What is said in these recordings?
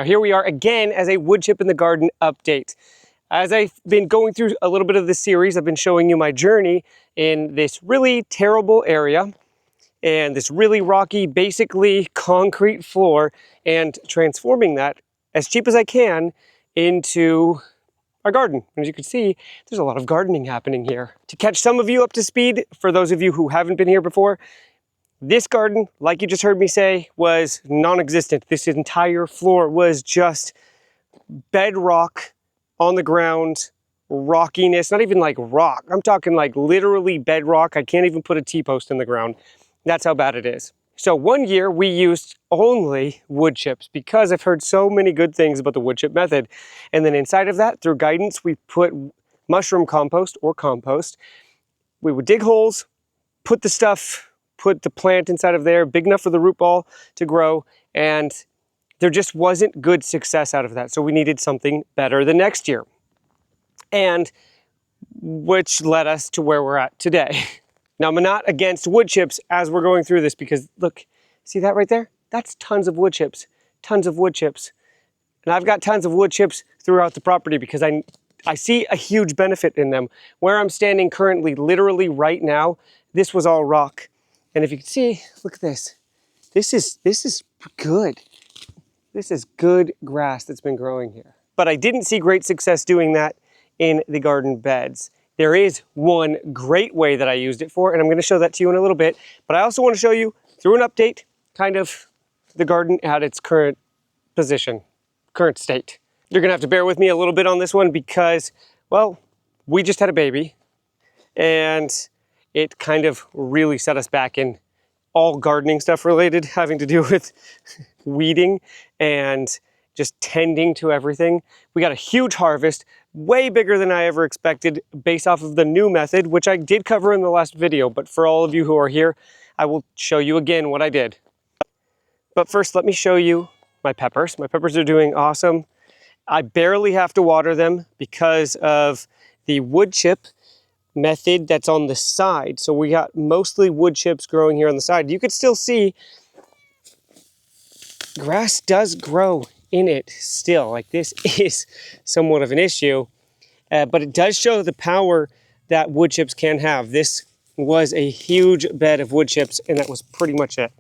Now here we are again as a wood chip in the garden update. As I've been going through a little bit of this series, I've been showing you my journey in this really terrible area and this really rocky, basically concrete floor, and transforming that as cheap as I can into our garden. As you can see, there's a lot of gardening happening here. To catch some of you up to speed, for those of you who haven't been here before, this garden, like you just heard me say, was non-existent. This entire floor was just bedrock on the ground, rockiness, not even like rock. I'm talking like literally bedrock. I can't even put a T-post in the ground. That's how bad it is. So one year we used only wood chips because I've heard so many good things about the wood chip method. And then inside of that, through guidance, we put mushroom compost or compost. We would dig holes, put the plant inside of there, big enough for the root ball to grow, and there just wasn't good success out of that. So we needed something better the next year, and which led us to where we're at today. Now, I'm not against wood chips as we're going through this because look, see that right there? That's tons of wood chips, tons of wood chips. And I've got tons of wood chips throughout the property because I see a huge benefit in them. Where I'm standing currently, literally right now, this was all rock. And if you can see, look at this. This is good. This is good grass that's been growing here. But I didn't see great success doing that in the garden beds. There is one great way that I used it for, and I'm going to show that to you in a little bit. But I also want to show you, through an update, kind of the garden at its current position, current state. You're going to have to bear with me a little bit on this one because, well, we just had a baby, and it kind of really set us back in all gardening stuff related, having to do with weeding and just tending to everything. We got a huge harvest, way bigger than I ever expected, based off of the new method, which I did cover in the last video, but for all of you who are here, I will show you again what I did. But first, let me show you my peppers. My peppers are doing awesome. I barely have to water them because of the wood chip method that's on the side. So we got mostly wood chips growing here on the side. You could still see grass does grow in it still. Like, this is somewhat of an issue, but it does show the power that wood chips can have. This was a huge bed of wood chips, and that was pretty much it.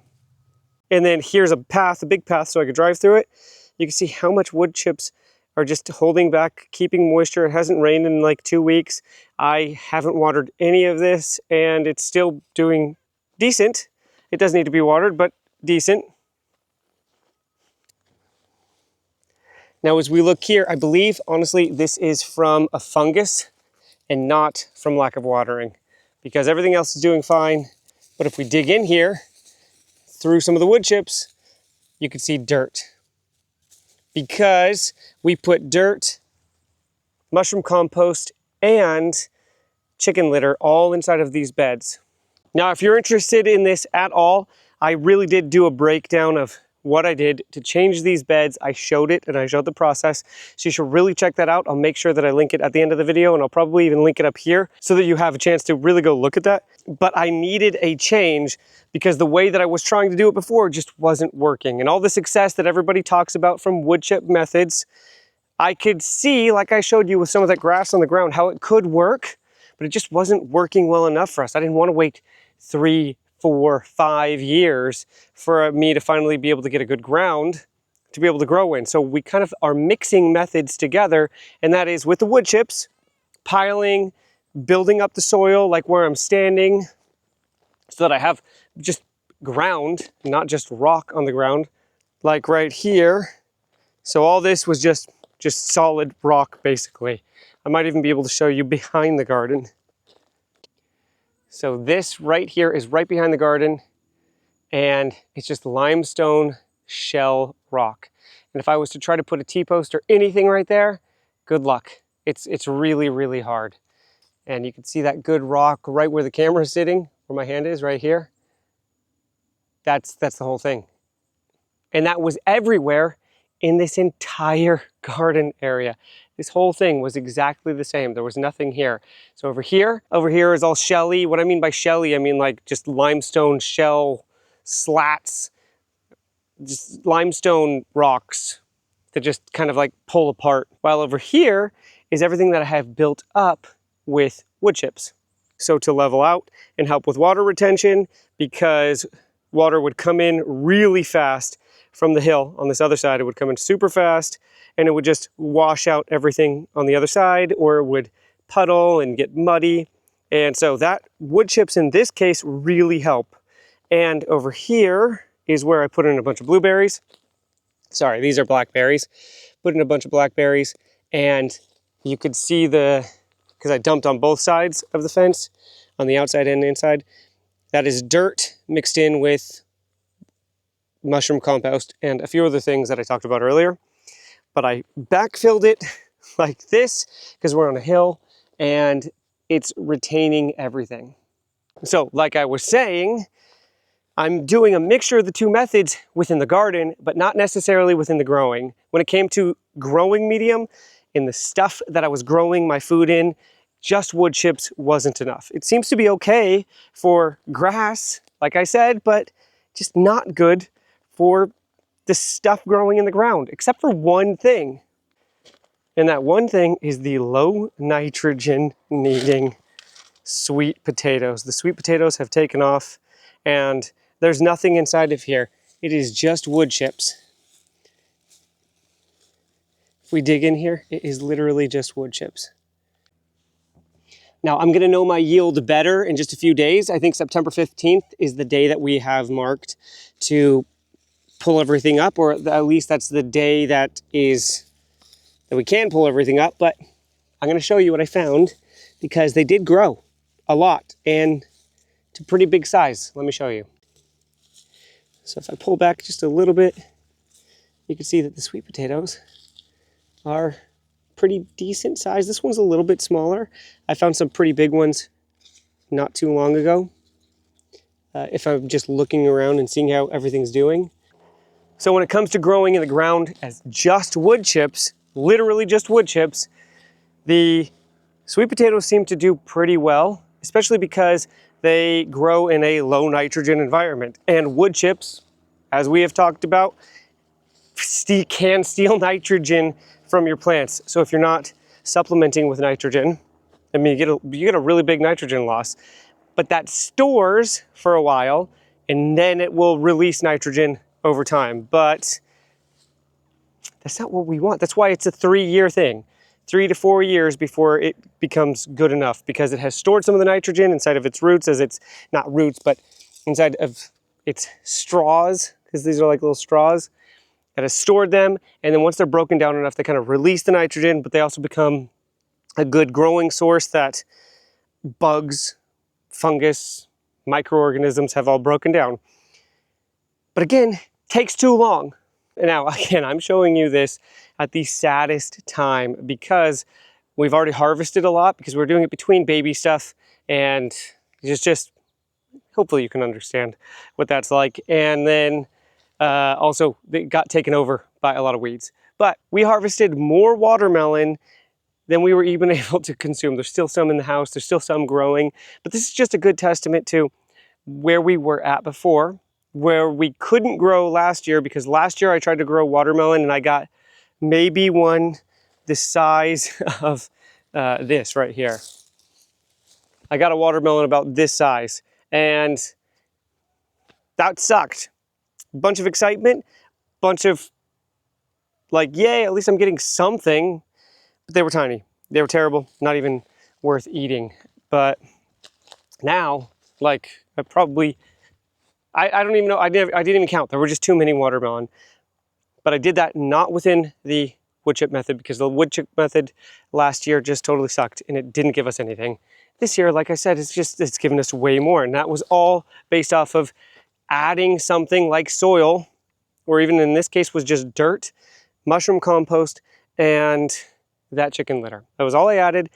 And then here's a path, a big path, so I could drive through it. You can see how much wood chips are just holding back, keeping moisture. It hasn't rained in like 2 weeks. I haven't watered any of this, and it's still doing decent. It does need to be watered, but decent. Now, as we look here, I believe, honestly, this is from a fungus and not from lack of watering, because everything else is doing fine. But if we dig in here, through some of the wood chips, you can see dirt. Because we put dirt, mushroom compost, and chicken litter all inside of these beds. Now, if you're interested in this at all, I really did do a breakdown of what I did to change these beds. I showed it and I showed the process. So you should really check that out. I'll make sure that I link it at the end of the video, and I'll probably even link it up here so that you have a chance to really go look at that. But I needed a change because the way that I was trying to do it before just wasn't working. And all the success that everybody talks about from wood chip methods, I could see, like I showed you with some of that grass on the ground, how it could work, but it just wasn't working well enough for us. I didn't want to wait 3, 4, 5 years for me to finally be able to get a good ground to be able to grow in. So we kind of are mixing methods together, and that is with the wood chips, piling, building up the soil like where I'm standing so that I have just ground, not just rock on the ground, like right here. So all this was just solid rock, basically. I might even be able to show you behind the garden. So this right here is right behind the garden, and it's just limestone shell rock. And if I was to try to put a T-post or anything right there, good luck. It's really, really hard. And you can see that good rock right where the camera is sitting, where my hand is, right here. That's the whole thing. And that was everywhere in this entire garden area. This whole thing was exactly the same. There was nothing here. So over here is all shelly. What I mean by shelly, I mean like just limestone shell slats, just limestone rocks that just kind of like pull apart. While over here is everything that I have built up with wood chips. So to level out and help with water retention, because water would come in really fast from the hill on this other side. It would come in super fast and it would just wash out everything on the other side, or it would puddle and get muddy. And so that wood chips in this case really help. And over here is where I put in a bunch of blueberries. Sorry, these are blackberries. Put in a bunch of blackberries, and you could see because I dumped on both sides of the fence, on the outside and inside, that is dirt mixed in with mushroom compost and a few other things that I talked about earlier. But I backfilled it like this because we're on a hill and it's retaining everything. So like I was saying, I'm doing a mixture of the two methods within the garden, but not necessarily within the growing. When it came to growing medium, in the stuff that I was growing my food in, just wood chips wasn't enough. It seems to be okay for grass, like I said, but just not good for the stuff growing in the ground, except for one thing. And that one thing is the low nitrogen needing sweet potatoes. The sweet potatoes have taken off and there's nothing inside of here. It is just wood chips. If we dig in here, it is literally just wood chips. Now I'm gonna know my yield better in just a few days. I think September 15th is the day that we have marked to pull everything up, or at least that's the day that we can pull everything up. But I'm gonna show you what I found, because they did grow a lot and to pretty big size. Let me show you. So if I pull back just a little bit, you can see that the sweet potatoes are pretty decent size. This one's a little bit smaller. I found some pretty big ones not too long ago. If I'm just looking around and seeing how everything's doing. So when it comes to growing in the ground as just wood chips, literally just wood chips, the sweet potatoes seem to do pretty well, especially because they grow in a low nitrogen environment. And wood chips, as we have talked about, can steal nitrogen from your plants. So if you're not supplementing with nitrogen, I mean, you get a really big nitrogen loss, but that stores for a while and then it will release nitrogen over time. But that's not what we want. That's why it's a 3-year thing. 3 to 4 years before it becomes good enough, because it has stored some of the nitrogen inside of its roots, as it's not roots, but inside of its straws, because these are like little straws. It has stored them, and then once they're broken down enough, they kind of release the nitrogen, but they also become a good growing source that bugs, fungus, microorganisms have all broken down. But again, takes too long. And now, again, I'm showing you this at the saddest time because we've already harvested a lot, because we're doing it between baby stuff, and just hopefully you can understand what that's like. And then also it got taken over by a lot of weeds. But we harvested more watermelon than we were even able to consume. There's still some in the house, there's still some growing, but this is just a good testament to where we were at before, where we couldn't grow last year, because last year I tried to grow watermelon and I got maybe one the size of this right here. I got a watermelon about this size, and that sucked. Bunch of excitement, bunch of like, yay, at least I'm getting something. But they were tiny. They were terrible, not even worth eating. But now, like, I don't even know, I didn't even count. There were just too many watermelon. But I did that not within the wood chip method, because the wood chip method last year just totally sucked and it didn't give us anything. This year, like I said, it's given us way more. And that was all based off of adding something like soil, or even in this case was just dirt, mushroom compost, and that chicken litter. That was all I added.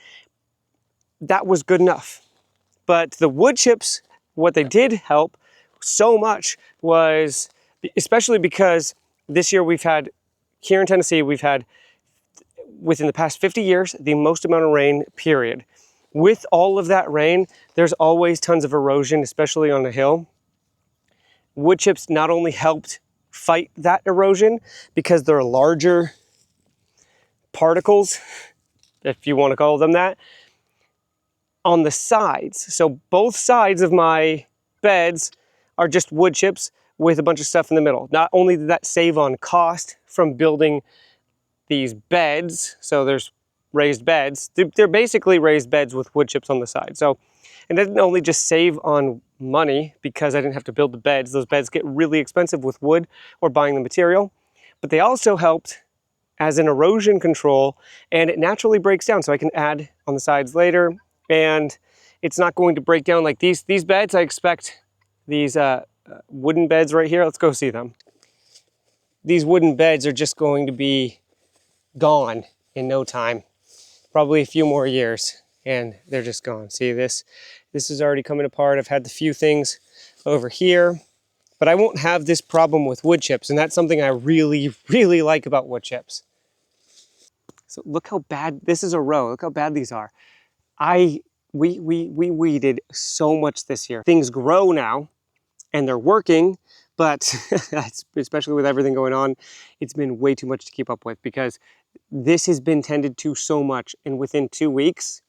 That was good enough. But the wood chips, what they did help so much was, especially because this year we've had, here in Tennessee, we've had, within the past 50 years, the most amount of rain, period. With all of that rain, there's always tons of erosion, especially on the hill. Wood chips not only helped fight that erosion because they're larger particles, if you want to call them that, on the sides. So both sides of my beds are just wood chips with a bunch of stuff in the middle. Not only did that save on cost from building these beds, so there's raised beds. They're basically raised beds with wood chips on the side. So it didn't only just save on money because I didn't have to build the beds. Those beds get really expensive with wood or buying the material, but they also helped as an erosion control, and it naturally breaks down. So I can add on the sides later, and it's not going to break down like these beds. I expect these wooden beds right here. Let's go see them. These wooden beds are just going to be gone in no time, probably a few more years, and they're just gone. See this is already coming apart. I've had the few things over here, but I won't have this problem with wood chips, and that's something I really like about wood chips. So look how bad this is. A row. Look how bad these are. We weeded so much this year. Things grow now and they're working, but especially with everything going on, it's been way too much to keep up with because this has been tended to so much. And within 2 weeks,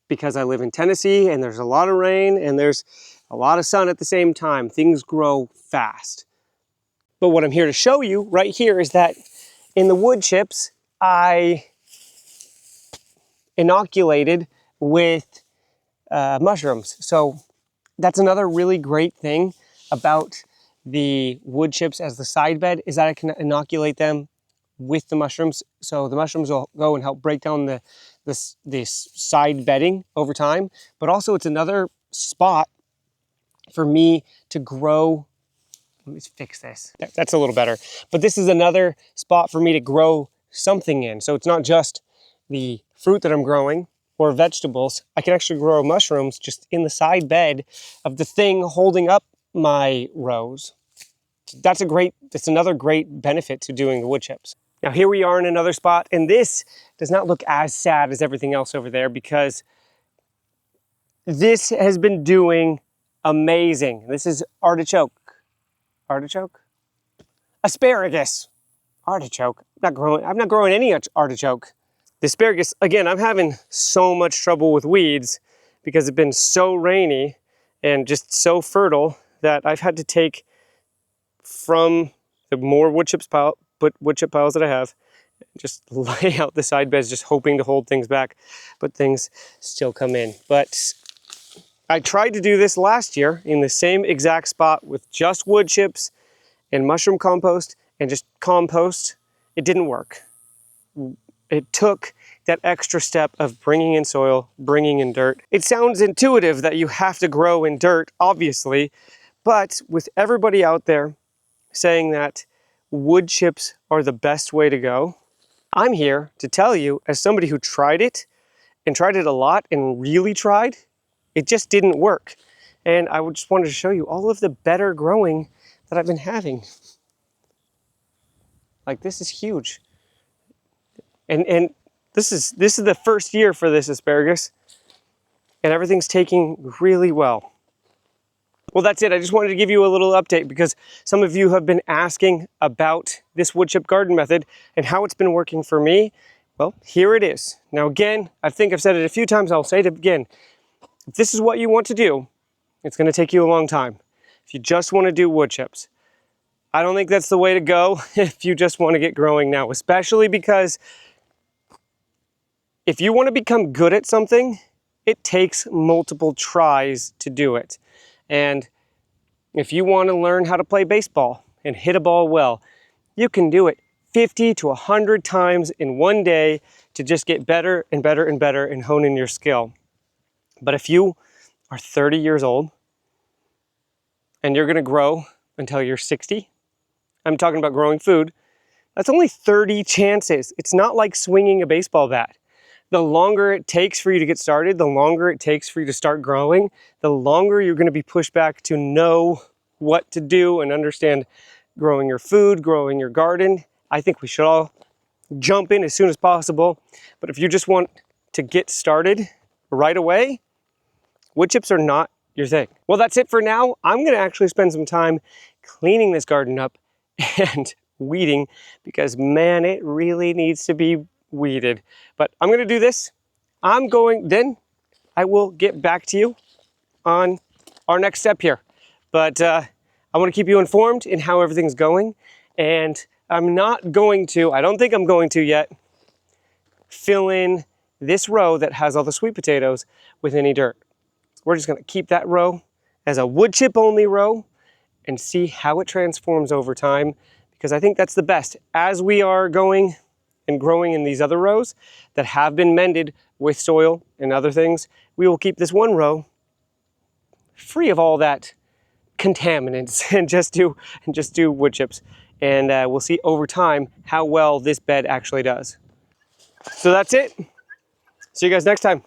because I live in Tennessee and there's a lot of rain and there's a lot of sun at the same time, things grow fast. But what I'm here to show you right here is that in the wood chips, I inoculated with mushrooms. So that's another really great thing about the wood chips as the side bed, is that I can inoculate them with the mushrooms. So the mushrooms will go and help break down this side bedding over time. But also it's another spot for me to grow. Let me fix this. That's a little better. But this is another spot for me to grow something in. So it's not just the fruit that I'm growing or vegetables. I can actually grow mushrooms just in the side bed of the thing holding up my rows. That's another great benefit to doing the wood chips. Now here we are in another spot, and this does not look as sad as everything else over there because this has been doing amazing. This is artichoke. Asparagus. Artichoke. I'm not growing any artichoke. The asparagus, again, I'm having so much trouble with weeds because it's been so rainy and just so fertile that I've had to take from the more wood chip piles that I have, just lay out the side beds, just hoping to hold things back, but things still come in. But I tried to do this last year in the same exact spot with just wood chips and mushroom compost and just compost. It didn't work. It took that extra step of bringing in soil, bringing in dirt. It sounds intuitive that you have to grow in dirt, obviously, but with everybody out there saying that wood chips are the best way to go, I'm here to tell you, as somebody who tried it and tried it a lot and really tried, it just didn't work. And I just wanted to show you all of the better growing that I've been having. Like, this is huge. And this is the first year for this asparagus, and everything's taking really well. Well, that's it. I just wanted to give you a little update because some of you have been asking about this wood chip garden method and how it's been working for me. Well, here it is. Now again, I think I've said it a few times, I'll say it again. If this is what you want to do, it's going to take you a long time. If you just want to do wood chips, I don't think that's the way to go if you just want to get growing now, especially because if you want to become good at something, it takes multiple tries to do it. And if you want to learn how to play baseball and hit a ball well, you can do it 50 to 100 times in one day to just get better and better and better and hone in your skill. But if you are 30 years old and you're going to grow until you're 60, I'm talking about growing food, that's only 30 chances. It's not like swinging a baseball bat. The longer it takes for you to get started, the longer it takes for you to start growing, the longer you're going to be pushed back to know what to do and understand growing your food, growing your garden. I think we should all jump in as soon as possible. But if you just want to get started right away, wood chips are not your thing. Well, that's it for now. I'm going to actually spend some time cleaning this garden up and weeding because, man, it really needs to be weeded. But I'm gonna do this. Then I will get back to you on our next step here. But I want to keep you informed in how everything's going. And I'm not going to, I don't think I'm going to yet, fill in this row that has all the sweet potatoes with any dirt. We're just gonna keep that row as a wood chip only row and see how it transforms over time, because I think that's the best. As we are going and growing in these other rows that have been mended with soil and other things, we will keep this one row free of all that contaminants and just do wood chips. And we'll see over time how well this bed actually does. So that's it. See you guys next time.